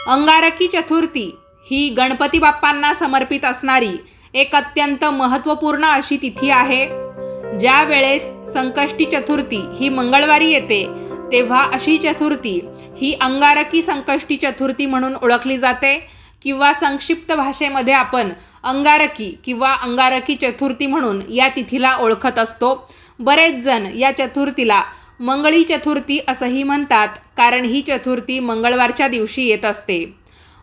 अंगारकी चतुर्थी ही गणपती बाप्पांना समर्पित असणारी एक अत्यंत महत्त्वपूर्ण अशी तिथी आहे. ज्या वेळेस संकष्टी चतुर्थी ही मंगळवारी येते तेव्हा अशी चतुर्थी ही अंगारकी संकष्टी चतुर्थी म्हणून ओळखली जाते किंवा संक्षिप्त भाषेमध्ये आपण अंगारकी किंवा अंगारकी चतुर्थी म्हणून या तिथीला ओळखत असतो. बरेच जण या चतुर्थीला मंगळी चतुर्थी असंही म्हणतात, कारण ही चतुर्थी मंगळवारच्या दिवशी येत असते.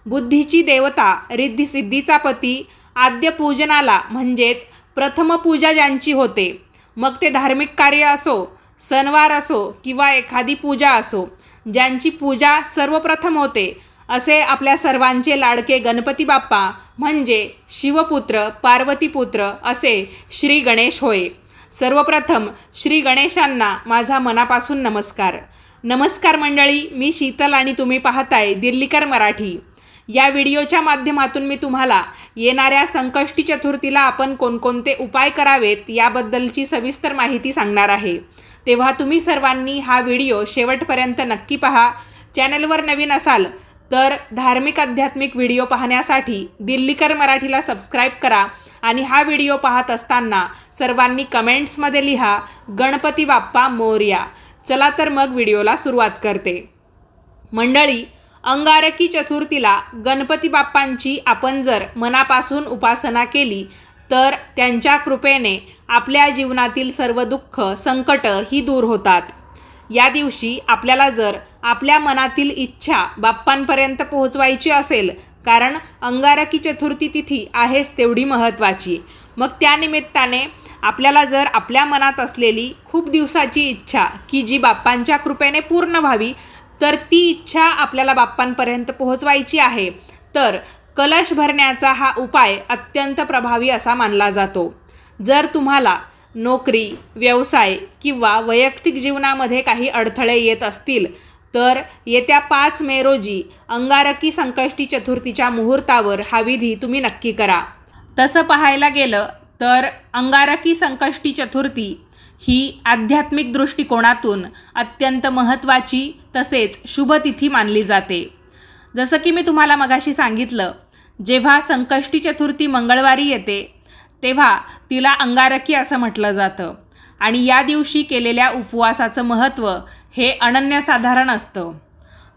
बुद्धीची देवता, रिद्धिसिद्धीचा पती, आद्य पूजनाला म्हणजेच प्रथम पूजा ज्यांची होते, मग ते धार्मिक कार्य असो, सणवार असो किंवा एखादी पूजा असो, ज्यांची पूजा सर्वप्रथम होते असे आपल्या सर्वांचे लाडके गणपती बाप्पा म्हणजे शिवपुत्र पार्वतीपुत्र असे श्री गणेश होय. सर्वप्रथम श्री गणेशांना माझा मनापासून नमस्कार. नमस्कार मंडळी, मी शीतल आणि तुम्ही पाहताय दिल्लीकर मराठी. या व्हिडिओच्या माध्यमातून मी तुम्हाला येणाऱ्या संकष्टी चतुर्थीला आपण कोणकोणते उपाय करावेत याबद्दलची सविस्तर माहिती सांगणार आहे. तेव्हा तुम्ही सर्वांनी हा व्हिडिओ शेवटपर्यंत नक्की पहा. चॅनलवर नवीन असाल तर धार्मिक आध्यात्मिक व्हिडिओ पाहण्यासाठी दिल्लीकर मराठीला सबस्क्राईब करा आणि हा व्हिडिओ पाहत असताना सर्वांनी कमेंट्समध्ये लिहा गणपती बाप्पा मोरया. चला तर मग व्हिडिओला सुरुवात करते. मंडळी, अंगारकी चतुर्थीला गणपती बाप्पांची आपण जर मनापासून उपासना केली तर त्यांच्या कृपेने आपल्या जीवनातील सर्व दुःख संकट ही दूर होतात. या दिवशी आपल्याला जर आपल्या मनातील इच्छा बाप्पांपर्यंत पोहोचवायची असेल, कारण अंगारकी चतुर्थी तिथी आहेच तेवढी महत्त्वाची, मग त्यानिमित्ताने आपल्याला जर आपल्या मनात असलेली खूप दिवसाची इच्छा की जी बाप्पांच्या कृपेने पूर्ण व्हावी, तर ती इच्छा आपल्याला बाप्पांपर्यंत पोहोचवायची आहे, तर कलश भरण्याचा हा उपाय अत्यंत प्रभावी असा मानला जातो. जर तुम्हाला नोकरी, व्यवसाय किंवा वैयक्तिक जीवनामध्ये काही अडथळे येत असतील तर येत्या 5 मे रोजी अंगारकी संकष्टी चतुर्थीच्या मुहूर्तावर हा विधी तुम्ही नक्की करा. तसं पाहायला गेलं तर अंगारकी संकष्टी चतुर्थी ही आध्यात्मिक दृष्टिकोनातून अत्यंत महत्त्वाची तसेच शुभ तिथी मानली जाते. जसं की मी तुम्हाला मगाशी सांगितलं, जेव्हा संकष्टी चतुर्थी मंगळवारी येते तेव्हा तिला अंगारकी असं म्हटलं जातं आणि या दिवशी केलेल्या उपवासाचं महत्त्व हे अनन्यसाधारण असतं.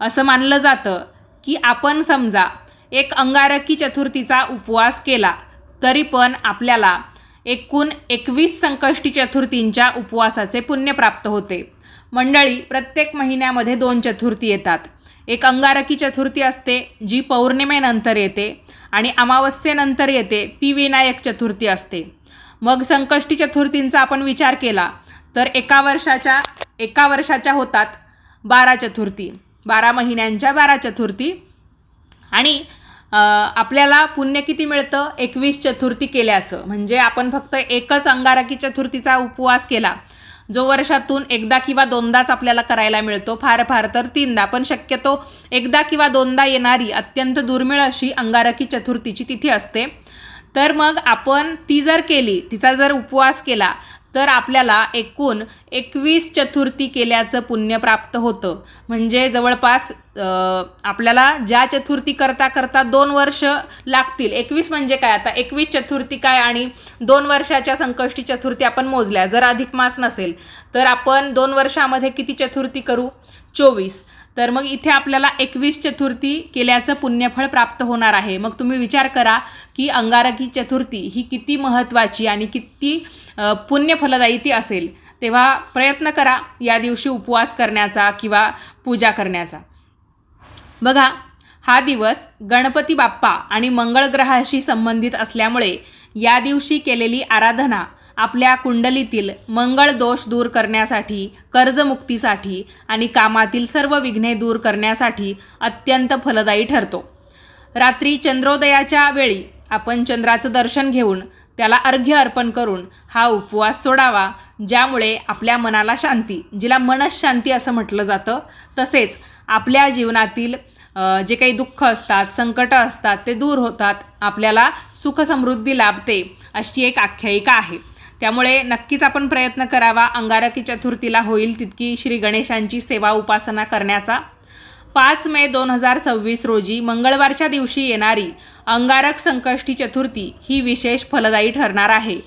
असं मानलं जातं की आपण समजा एक अंगारकी चतुर्थीचा उपवास केला तरी पण आपल्याला एकूण 21 संकष्टी चतुर्थींच्या उपवासाचे पुण्य प्राप्त होते. मंडळी, प्रत्येक महिन्यामध्ये 2 चतुर्थी येतात. एक अंगारकी चतुर्थी असते जी पौर्णिमेनंतर येते आणि अमावस्येनंतर येते ती विनायक चतुर्थी असते. मग संकष्टी चतुर्थींचा आपण विचार केला तर एका वर्षाच्या होतात 12 चतुर्थी, 12 महिन्यांच्या 12 चतुर्थी आणि आपल्याला पुण्य किती मिळतं? 21 चतुर्थी केल्याचं. म्हणजे आपण फक्त एकच अंगारकी चतुर्थीचा उपवास केला जो वर्षातून एकदा किंवा दोनदाच आपल्याला करायला मिळतो, फार तर 3दा, पण शक्यतो एकदा किंवा 2दा येणारी अत्यंत दुर्मिळ अशी अंगारकी चतुर्थीची तिथी असते. तर मग आपण ती जर केली, तिचा जर उपवास केला तर आपल्याला एकूण 21 चतुर्थी केल्याचं पुण्य प्राप्त होतं. म्हणजे जवळपास आपल्याला ज्या चतुर्थी करता 2 वर्ष लागतील. 21 म्हणजे काय, आता 21 चतुर्थी काय आणि 2 वर्षाच्या संकष्टी चतुर्थी आपण मोजल्या, जर अधिक मास नसेल तर आपण 2 वर्षामध्ये किती चतुर्थी करू? 24. तर मग इथे आपल्याला 21 चतुर्थी केल्याचं पुण्यफळ प्राप्त होणार आहे. मग तुम्ही विचार करा की अंगारकी चतुर्थी ही किती महत्त्वाची आणि किती पुण्यफलदायी ती असेल. तेव्हा प्रयत्न करा या दिवशी उपवास करण्याचा किंवा पूजा करण्याचा. बघा, हा दिवस गणपती बाप्पा आणि मंगळ ग्रहाशी संबंधित असल्यामुळे या दिवशी केलेली आराधना आपल्या कुंडलीतील मंगळ दोष दूर करण्यासाठी, कर्जमुक्तीसाठी आणि कामातील सर्व विघ्ने दूर करण्यासाठी अत्यंत फलदायी ठरतो. रात्री चंद्रोदयाच्या वेळी आपण चंद्राचं दर्शन घेऊन त्याला अर्घ्य अर्पण करून हा उपवास सोडावा, ज्यामुळे आपल्या मनाला शांती, जिला मनःशांती असं म्हटलं जातं, तसेच आपल्या जीवनातील जे काही दुःख असतात, संकट असतात ते दूर होतात, आपल्याला सुखसमृद्धी लाभते, अशी एक आख्यायिका आहे. त्यामुळे नक्कीच आपण प्रयत्न करावा अंगारकी चतुर्थीला होईल तितकी श्री गणेशांची सेवा उपासना करण्याचा. 5 मे 2026 रोजी मंगळवारच्या दिवशी येणारी अंगारक संकष्टी चतुर्थी ही विशेष फलदायी ठरणार आहे.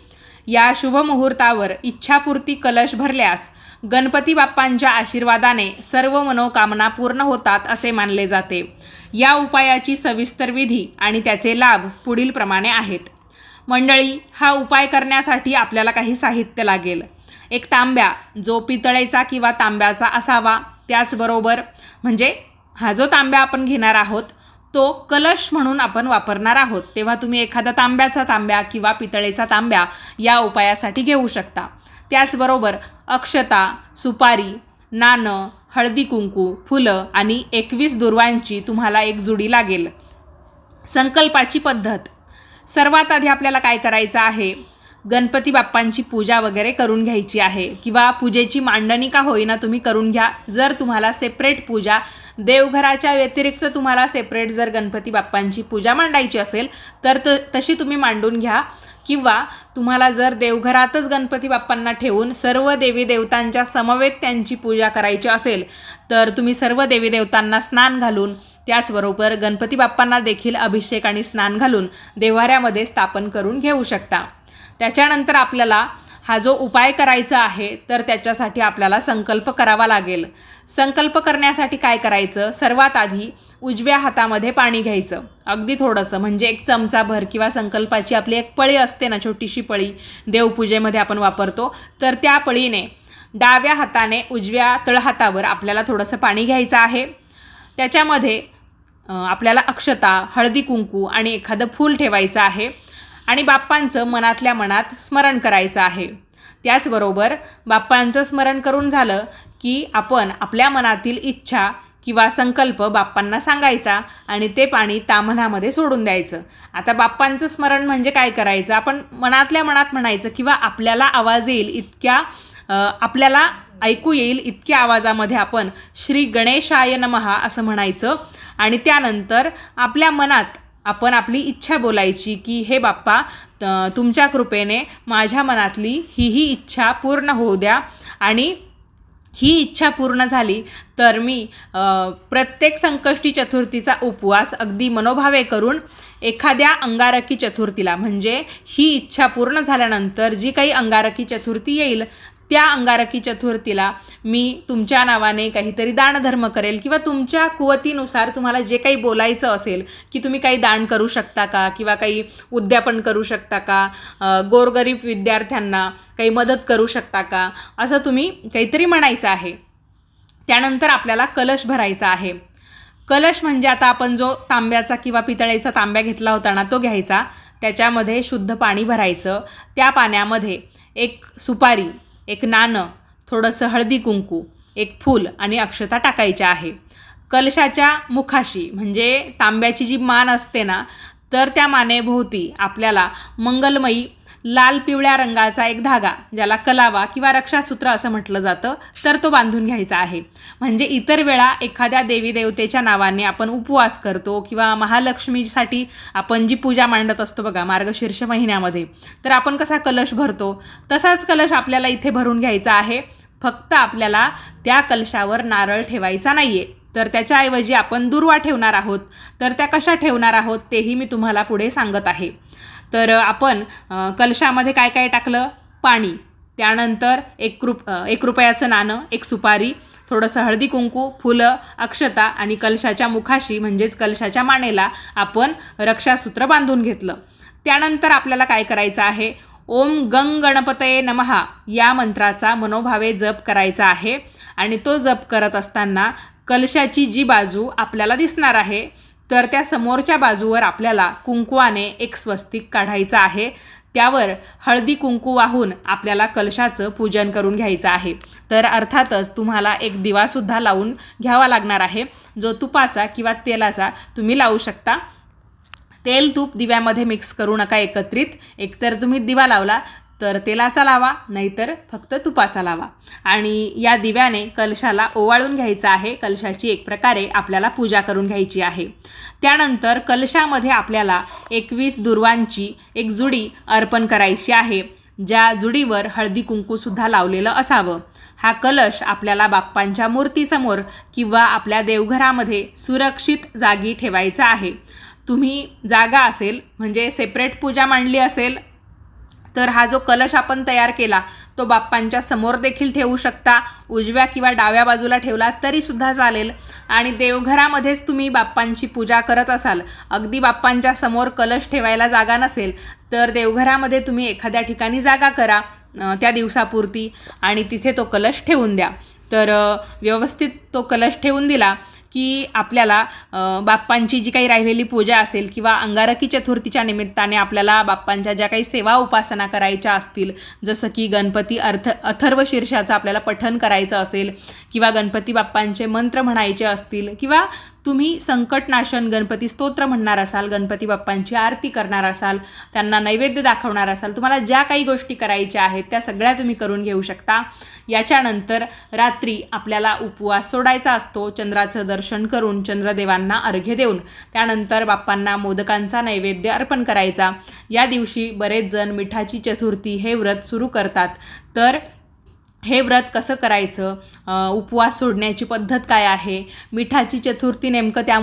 या शुभ मुहूर्तावर इच्छापूर्ती कलश भरल्यास गणपती बाप्पांच्या आशीर्वादाने सर्व मनोकामना पूर्ण होतात असे मानले जाते. या उपायाची सविस्तर विधी आणि त्याचे लाभ पुढील प्रमाणे आहेत. मंडळी, हा उपाय करण्यासाठी आपल्याला काही साहित्य लागेल. एक तांब्या, जो पितळेचा किंवा तांब्याचा असावा. त्याचबरोबर म्हणजे हा जो तांब्या आपण घेणार आहोत तो कलश म्हणून आपण वापरणार आहोत, तेव्हा तुम्ही एखादा तांब्याचा तांब्या किंवा पितळेचा तांब्या या उपायासाठी घेऊ शकता. त्याचबरोबर अक्षता, सुपारी, नाणं, हळदी कुंकू, फुलं आणि 21 दुर्वांची तुम्हाला एक जुडी लागेल. संकल्पाची पद्धत. सर्वात आधी आपल्याला काय करायचं आहे, गणपती बाप्पांची पूजा वगैरे करून घ्यायची आहे किंवा पूजेची मांडणी का होईना तुम्ही करून घ्या. जर तुम्हाला सेपरेट पूजा, देवघराच्या व्यतिरिक्त तुम्हाला सेपरेट जर गणपती बाप्पांची पूजा मांडायची असेल तर तशी तुम्ही मांडून घ्या. किंवा तुम्हाला जर देवघरातच गणपती बाप्पांना ठेवून सर्व देवी देवतांच्या समवेत त्यांची पूजा करायची असेल तर तुम्ही सर्व देवी देवतांना स्नान घालून, त्याचबरोबर गणपती बाप्पांना देखील अभिषेक आणि स्नान घालून देव्हाऱ्यामध्ये स्थापन करून घेऊ शकता. त्याच्यानंतर आपल्याला हा जो उपाय करायचा आहे तर त्याच्यासाठी आपल्याला संकल्प करावा लागेल. संकल्प करण्यासाठी काय करायचं, सर्वात आधी उजव्या हातामध्ये पाणी घ्यायचं, अगदी थोडंसं, म्हणजे 1 चमचाभर किंवा संकल्पाची आपली एक पळी असते ना, छोटीशी पळी देवपूजेमध्ये आपण वापरतो, तर त्या पळीने डाव्या हाताने उजव्या तळहातावर आपल्याला थोडंसं पाणी घ्यायचं आहे. त्याच्यामध्ये आपल्याला अक्षता, हळदी कुंकू आणि एखादं फूल ठेवायचं आहे आणि बाप्पांचं मनातल्या मनात स्मरण करायचं आहे. त्याचबरोबर बाप्पांचं स्मरण करून झालं की आपण आपल्या मनातील इच्छा किंवा संकल्प बाप्पांना सांगायचा आणि ते पाणी ताम्हणामध्ये सोडून द्यायचं. आता बाप्पांचं स्मरण म्हणजे काय करायचं, आपण मनातल्या मनात म्हणायचं किंवा आपल्याला आवाज येईल इतक्या, आपल्याला ऐकू येईल इतक्या आवाजामध्ये आपण श्री गणेशाय नमः असं म्हणायचं आणि त्यानंतर आपल्या मनात आपण आपली इच्छा बोलायची की हे बाप्पा, तुमच्या कृपेने माझ्या मनातली ही इच्छा पूर्ण होऊ द्या आणि ही इच्छा पूर्ण झाली तर मी प्रत्येक संकष्टी चतुर्थीचा उपवास अगदी मनोभावे करून एखाद्या अंगारकी चतुर्थीला, म्हणजे ही इच्छा पूर्ण झाल्यानंतर जी काही अंगारकी चतुर्थी येईल त्या अंगारकी चतुर्थीला मी तुमच्या नावाने काहीतरी दानधर्म करेल किंवा तुमच्या कुवतीनुसार तुम्हाला जे काही बोलायचं असेल की तुम्ही काही दान करू शकता का किंवा काही उद्यापन करू शकता का, गोरगरीब विद्यार्थ्यांना काही मदत करू शकता का, असं तुम्ही काहीतरी म्हणायचं आहे. त्यानंतर आपल्याला कलश भरायचा आहे. कलश म्हणजे आता आपण जो तांब्याचा किंवा पितळेचा तांब्या घेतला होता ना तो घ्यायचा, त्याच्यामध्ये शुद्ध पाणी भरायचं. त्या पाण्यामध्ये 1 सुपारी, 1 नाणं, थोडंसं हळदी कुंकू, 1 फूल आणि अक्षता टाकायच्या आहे. कलशाच्या मुखाशी म्हणजे तांब्याची जी मान असते ना, तर त्या मानेभोवती आपल्याला मंगलमयी लाल पिवळ्या रंगाचा एक धागा, ज्याला कलावा किंवा रक्षासूत्र असं म्हटलं जातं, तर तो बांधून घ्यायचा आहे. म्हणजे इतर वेळा एखाद्या देवी देवतेच्या नावाने आपण उपवास करतो किंवा महालक्ष्मीसाठी आपण जी पूजा मांडत असतो बघा मार्गशीर्ष महिन्यामध्ये, तर आपण कसा कलश भरतो तसाच कलश आपल्याला इथे भरून घ्यायचा आहे. फक्त आपल्याला त्या कलशावर नारळ ठेवायचा नाही आहे, तर त्याच्याऐवजी आपण दुर्वा ठेवणार आहोत. तर त्या कशा ठेवणार आहोत तेही मी तुम्हाला पुढे सांगत आहे. तर आपण कलशामध्ये काय काय टाकलं, पाणी, त्यानंतर 1 रुपयाचं नाणं, 1 सुपारी, थोडंसं हळदी कुंकू, फुलं, अक्षता आणि कलशाच्या मुखाशी म्हणजेच कलशाच्या मानेला आपण रक्षासूत्र बांधून घेतलं. त्यानंतर आपल्याला काय करायचं आहे, ओम गंग गणपतये नमः या मंत्राचा मनोभावे जप करायचा आहे आणि तो जप करत असताना कलशाची जी बाजू आपल्याला दिसणार आहे तर त्या समोरच्या बाजूवर आपल्याला कुंकवाने एक स्वस्तिक काढायचं आहे. त्यावर हळदी कुंकू वाहून आपल्याला कलशाचं पूजन करून घ्यायचं आहे. तर अर्थातच तुम्हाला एक दिवासुद्धा लावून घ्यावा लागणार आहे, जो तुपाचा किंवा तेलाचा तुम्ही लावू शकता. तेल तूप दिव्यामध्ये मिक्स करू नका एकत्रित. एकतर तुम्ही दिवा लावला तर तेलाचा लावा, नाहीतर फक्त तुपाचा लावा आणि या दिव्याने कलशाला ओवाळून घ्यायचं आहे. कलशाची एक प्रकारे आपल्याला पूजा करून घ्यायची आहे. त्यानंतर कलशामध्ये आपल्याला 21 दुर्वांची एक जुडी अर्पण करायची आहे, ज्या जुडीवर हळदी कुंकूसुद्धा लावलेलं असावं. हा कलश आपल्याला बाप्पांच्या मूर्तीसमोर किंवा आपल्या देवघरामध्ये सुरक्षित जागी ठेवायचा आहे. तुम्ही जागा असेल म्हणजे सेपरेट पूजा मांडली असेल तर हा जो कलश आपण तयार केला तो बाप्पांच्या समोर देखील ठेवू शकता. उजव्या किंवा डाव्या बाजूला ठेवला तरीसुद्धा चालेल. आणि देवघरामध्येच तुम्ही बाप्पांची पूजा करत असाल, अगदी बाप्पांच्या समोर कलश ठेवायला जागा नसेल तर देवघरामध्ये तुम्ही एखाद्या ठिकाणी जागा करा त्या दिवसापुरती आणि तिथे तो कलश ठेवून द्या. तर व्यवस्थित तो कलश ठेवून दिला की आपल्याला बाप्पांची जी काही राहिलेली पूजा असेल किंवा अंगारकी चतुर्थीच्या निमित्ताने आपल्याला बाप्पांच्या ज्या काही सेवा उपासना करायच्या असतील, जसं की गणपती अथर्व शीर्षाचं आपल्याला पठण करायचं असेल किंवा गणपती बाप्पांचे मंत्र म्हणायचे असतील किंवा तुम्ही संकटनाशन गणपती स्तोत्र म्हणणार असाल, गणपती बाप्पांची आरती करणार असाल, त्यांना नैवेद्य दाखवणार असाल, तुम्हाला ज्या काही गोष्टी करायच्या आहेत त्या सगळ्या तुम्ही करून घेऊ शकता. याच्यानंतर रात्री आपल्याला उपवास सोडायचा असतो. चंद्राचं दर्शन करून चंद्रदेवांना अर्घ्य देऊन त्यानंतर बाप्पांना मोदकांचा नैवेद्य अर्पण करायचा. या दिवशी बरेच जण मिठाची चतुर्थी हे व्रत सुरू करतात. तर हे व्रत कसं करायचं, उपवास सोडण्याची पद्धत काय आहे, मिठाची चतुर्थी नेमकं त्या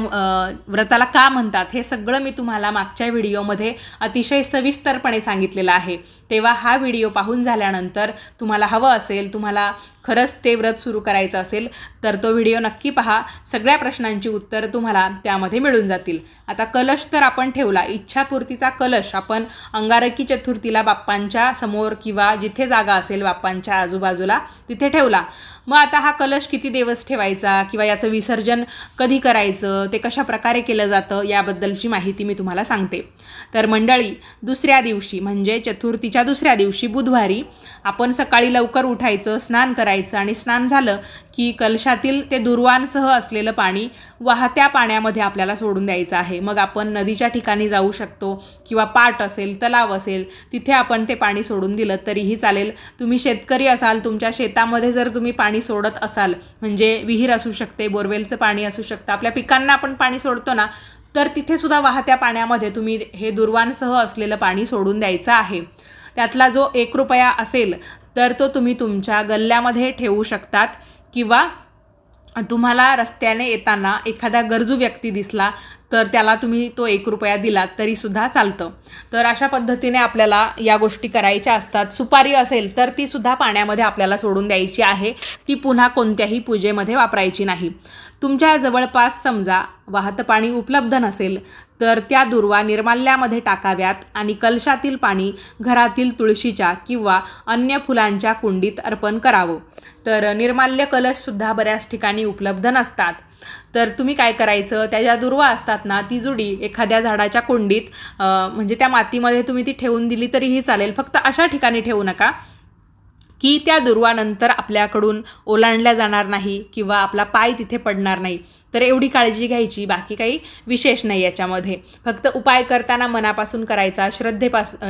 व्रताला का म्हणतात, हे सगळं मी तुम्हाला मागच्या व्हिडिओमध्ये अतिशय सविस्तरपणे सांगितलेलं आहे. तेव्हा हा व्हिडिओ पाहून झाल्यानंतर तुम्हाला हवं असेल, तुम्हाला खरंच ते व्रत सुरू करायचं असेल तर तो व्हिडिओ नक्की पहा. सगळ्या प्रश्नांची उत्तरं तुम्हाला त्यामध्ये मिळून जातील. आता कलश तर आपण ठेवला, इच्छापूर्तीचा कलश आपण अंगारकी चतुर्थीला बाप्पांच्या समोर किंवा जिथे जागा असेल बाप्पांच्या आजूबाजूला तिथे ठेवला. मग आता हा कलश किती दिवस ठेवायचा किंवा याचं विसर्जन कधी करायचं, ते कशा प्रकारे केलं जातं याबद्दलची माहिती मी तुम्हाला सांगते. तर मंडळी, दुसऱ्या दिवशी म्हणजे चतुर्थीच्या दुसऱ्या दिवशी बुधवारी आपण सकाळी लवकर उठायचं, स्नान करायचं आणि स्नान झालं की कलशातील ते दुर्वांसह असलेलं पाणी वाहत्या पाण्यामध्ये आपल्याला सोडून द्यायचं आहे. मग आपण नदीच्या ठिकाणी जाऊ शकतो किंवा पाट असेल, तलाव असेल, तिथे आपण ते पाणी सोडून दिलं तरीही चालेल. तुम्ही शेतकरी असाल, तुमच्या शेतामध्ये जर तुम्ही पाणी सोडत असाल, म्हणजे विहीर असू शकते, बोरवेलचं पाणी असू शकतं, आपल्या पिकांना आपण पाणी सोडतो ना, तर तिथे सुद्धा वाहत्या पाण्यामध्ये तुम्ही हे दुर्वांसह असलेलं पाणी सोडून द्यायचं आहे. त्यातला जो 1 रुपया असेल तर तो तुम्ही तुमच्या गल्ल्यामध्ये ठेवू शकतात किंवा तुम्हाला रस्त्याने येताना एखादा गरजू व्यक्ती दिसला तर त्याला तुम्ही तो 1 रुपया दिलात तरीसुद्धा चालतं. तर अशा पद्धतीने आपल्याला या गोष्टी करायच्या असतात. सुपारी असेल तर तीसुद्धा पाण्यामध्ये आपल्याला सोडून द्यायची आहे. ती पुन्हा कोणत्याही पूजेमध्ये वापरायची नाही. तुमच्या जवळपास समजा वाहतं पाणी उपलब्ध नसेल तर त्या दुर्वा निर्माल्यामध्ये टाकाव्यात आणि कलशातील पाणी घरातील तुळशीच्या किंवा अन्य फुलांच्या कुंडीत अर्पण करावं. तर निर्माल्य कलशसुद्धा बऱ्याच ठिकाणी उपलब्ध नसतात. तर तुम्ही काय करायचं, त्या ज्या दुर्वा असतात ना, ती जुडी एखाद्या झाडाच्या कुंडीत म्हणजे त्या मातीमध्ये तुम्ही ती ठेवून दिली तरीही चालेल. फक्त अशा ठिकाणी ठेवू नका की त्या दुर्वानंतर आपल्याकडून ओलांडल्या जाणार नाही किंवा आपला पाय तिथे पडणार नाही. तर एवढी काळजी घ्यायची, बाकी काही विशेष नाही याच्यामध्ये. फक्त उपाय करताना मनापासून करायचा,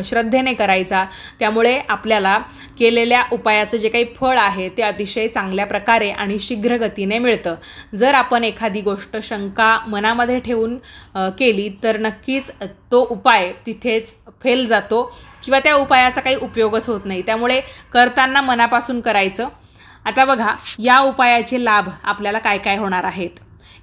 श्रद्धेने करायचा. त्यामुळे आपल्याला केलेल्या उपायाचं जे काही फळ आहे ते अतिशय चांगल्या प्रकारे आणि शीघ्र गतीने मिळतं. जर आपण एखादी गोष्ट शंका मनामध्ये ठेवून केली तर नक्कीच तो उपाय तिथेच फेल जातो किंवा त्या उपायाचा काही उपयोगच होत नाही. त्यामुळे करताना मनापासून करायचं. आता बघा, या उपायाचे लाभ आपल्याला काय काय होणार आहेत.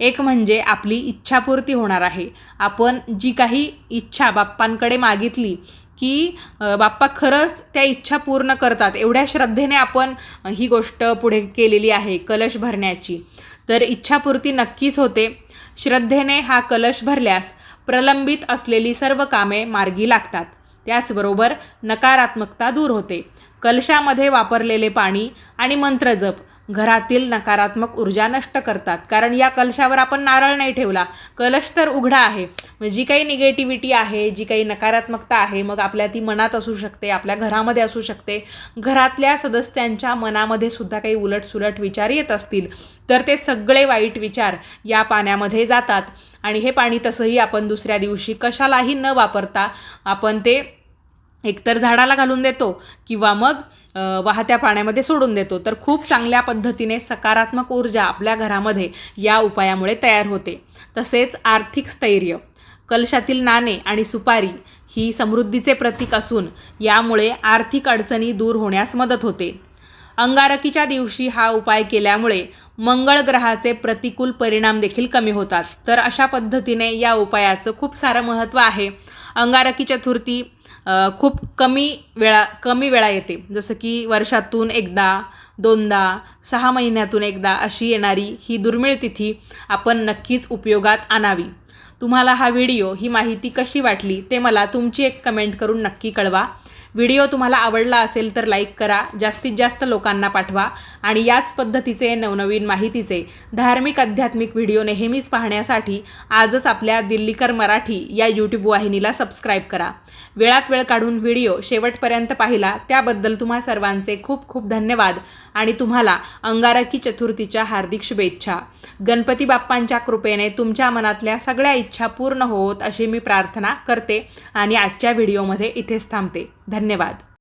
एक म्हणजे आपली इच्छापूर्ती होणार आहे. आपण जी काही इच्छा बाप्पांकडे मागितली की बाप्पा खरंच त्या इच्छा पूर्ण करतात. एवढ्या श्रद्धेने आपण ही गोष्ट पुढे केलेली आहे कलश भरण्याची, तर इच्छापूर्ती नक्कीच होते. श्रद्धेने हा कलश भरल्यास प्रलंबित असलेली सर्व कामे मार्गी लागतात. त्याचबरोबर नकारात्मकता दूर होते. कलशामध्ये वापरलेले पाणी आणि मंत्रजप घरातील नकारात्मक ऊर्जा नष्ट करतात. कारण या कलशावर आपण नारळ नाही ठेवला, कलश तर उघडा आहे. जी काही निगेटिव्हिटी आहे, जी काही नकारात्मकता आहे, मग आपल्या ती मनात असू शकते, आपल्या घरामध्ये असू शकते, घरातल्या सदस्यांच्या मनामध्ये सुद्धा काही उलटसुलट विचार येत असतील तर ते सगळे वाईट विचार या पाण्यामध्ये जातात. आणि हे पाणी तसंही आपण दुसऱ्या दिवशी कशालाही न वापरता आपण ते एकतर झाडाला घालून देतो किंवा मग वाहत्या पाण्यामध्ये सोडून देतो. तर खूप चांगल्या पद्धतीने सकारात्मक ऊर्जा आपल्या घरामध्ये या उपायामुळे तयार होते. तसेच आर्थिक स्थैर्य. कलशातील नाणे आणि सुपारी ही समृद्धीचे प्रतीक असून यामुळे आर्थिक अडचणी दूर होण्यास मदत होते. अंगारकीच्या दिवशी हा उपाय केल्यामुळे मंगळ ग्रहाचे प्रतिकूल परिणाम देखील कमी होतात. तर अशा पद्धतीने या उपायाचं खूप सारं महत्त्व आहे. अंगारकी चतुर्थी खूप कमी वेळा येते, जसं की वर्षातून एकदा, दोनदा, 6 महिन्यातून एकदा अशी येणारी ही दुर्मिळ तिथी आपण नक्कीच उपयोगात आणावी. तुम्हाला हा व्हिडिओ, ही माहिती कशी वाटली ते मला तुमची एक कमेंट करून नक्की कळवा. व्हिडिओ तुम्हाला आवडला असेल तर लाईक करा, जास्तीत जास्त लोकांना पाठवा आणि याच पद्धतीचे नवनवीन माहितीचे धार्मिक आध्यात्मिक व्हिडिओ नेहमीच पाहण्यासाठी आजच आपल्या दिल्लीकर मराठी या यूट्यूब वाहिनीला सबस्क्राईब करा. वेळात वेळ काढून व्हिडिओ शेवटपर्यंत पाहिला त्याबद्दल तुम्हा सर्वांचे खूप खूप धन्यवाद आणि तुम्हाला अंगारकी चतुर्थीच्या हार्दिक शुभेच्छा. गणपती बाप्पांच्या कृपेने तुमच्या मनातल्या सगळ्या इच्छा पूर्ण होत अशी मी प्रार्थना करते आणि आजच्या व्हिडिओमध्ये इथेच थांबते. धन्यवाद.